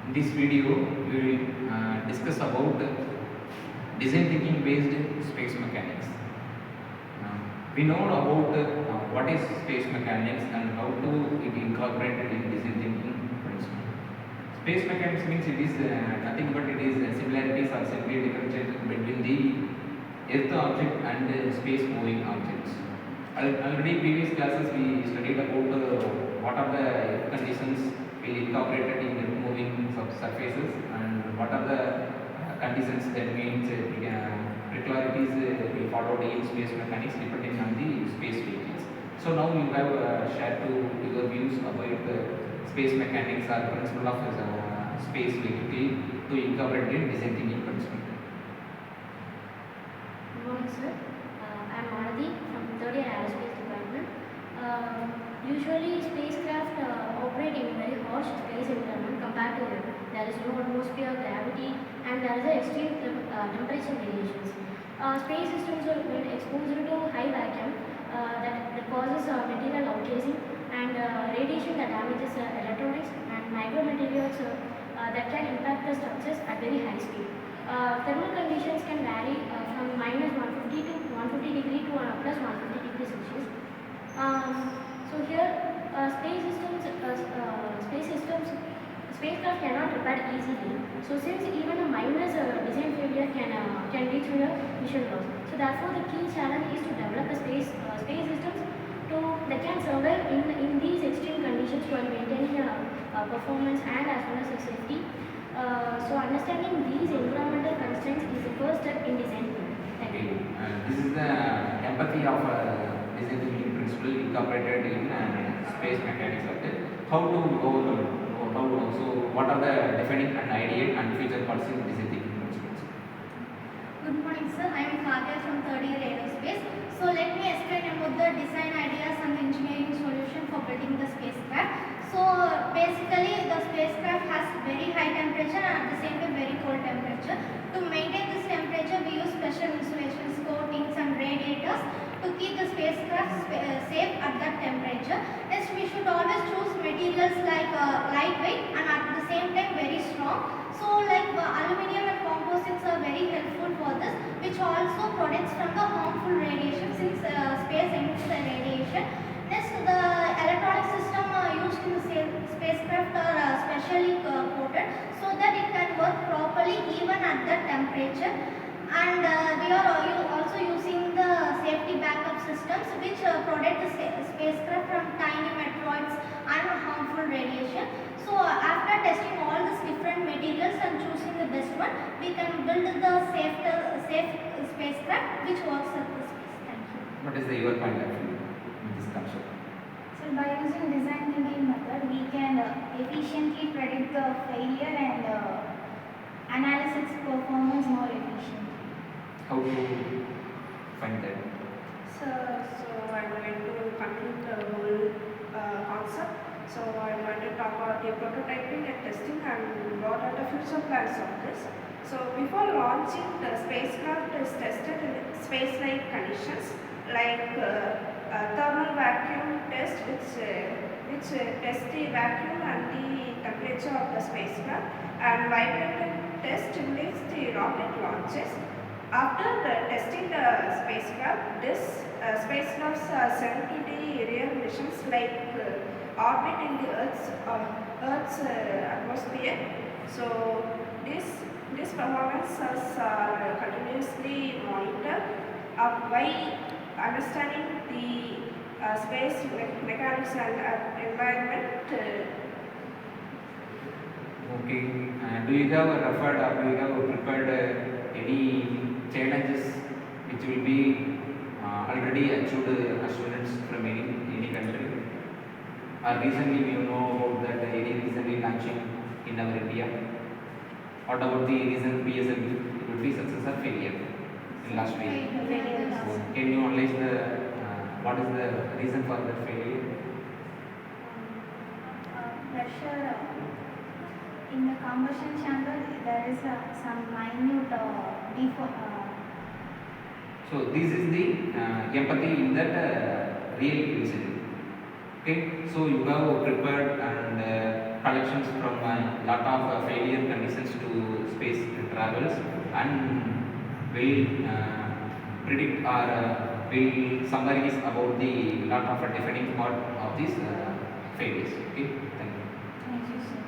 In this video, we will discuss about design thinking based space mechanics. We know about what is space mechanics and how to it incorporate it in design thinking principle. Space mechanics means it is nothing but it is similarities or simply differences between the Earth object and space moving objects. Already previous classes we studied about what are the conditions will incorporated in the moving surfaces and what are the conditions that means peculiarities we followed in space mechanics depending on the space vehicles. So now you have shared to your views about space mechanics or principle of space vehicle to incorporate in design thinking principle. Good morning, sir. I am Anadi from third year aerospace department. Usually, spacecraft operate in a very harsh space environment compared to Earth. There is no atmosphere, gravity, and there is a extreme temperature variations. Space systems are when exposed to high vacuum that causes material outgassing and radiation that damages electronics and micrometeoroids that can impact the structures at very high speed. Thermal conditions can vary from minus 150 to 150 degree to plus 150 degrees Celsius. So here, spacecraft cannot repair easily. So since even a minor design failure can lead to a mission loss. So therefore, the key challenge is to develop a space systems that can survive in these extreme conditions while maintaining performance and as well as safety. So understanding these environmental constraints is the first step in design. Thank you. This is the empathy of design thinking principle incorporated in space mechanics. How to overcome? So what are the defining and ideal and future policies in design thinking principles? Good morning, sir. I am Katya from third year aerospace. So let me explain about the design ideas and engineering solution for building the spacecraft. So basically, the spacecraft has very high temperature and at the same time very cold temperature. To maintain this temperature, we use special insulations, coatings and radiators to keep the spacecraft safe at that temperature. Next, we should always choose materials like lightweight and at the same time very strong. So like aluminium and composites are very helpful for this, which also protects from the harmful radiation since space emits the radiation. Next, the electronic system used in the spacecraft are specially coated so that it can work properly even at that temperature. And we are also using the safety backup systems which protect the spacecraft from tiny meteoroids and harmful radiation. So after testing all these different materials and choosing the best one, we can build the safe spacecraft which works at the space. Thank you. What is your point of view in this concept? So by using design thinking method, we can efficiently predict the failure and analyze its performance more efficiently. How to find that? So I'm going to conclude the whole concept. So I'm going to talk about the prototyping and testing and what are the future plans of this. So before launching, the spacecraft is tested in space-like conditions like thermal vacuum test, which tests the vacuum and the temperature of the spacecraft, and vibrator test simulates the rocket launches. After testing the spacecraft, this spacecrafts are sent to the real missions like orbit in the Earth's atmosphere. So this performances are continuously monitored by understanding the space mechanics and environment. Okay. Do you have referred or do you have prepared any challenges which will be already achieved students from any country? Recently we know about that any recently launching in our India. What about the recent PSLV? It would be success or failure in last week. So can you analyze what is the reason for the failure? Pressure in the combustion chamber, there is some minute So this is the empathy in that real incident. Okay, so you have prepared and collections from a lot of failure conditions to space travels, and will predict or will summaries about the lot of defining part of these failures. Okay, thank you. Thank you, sir.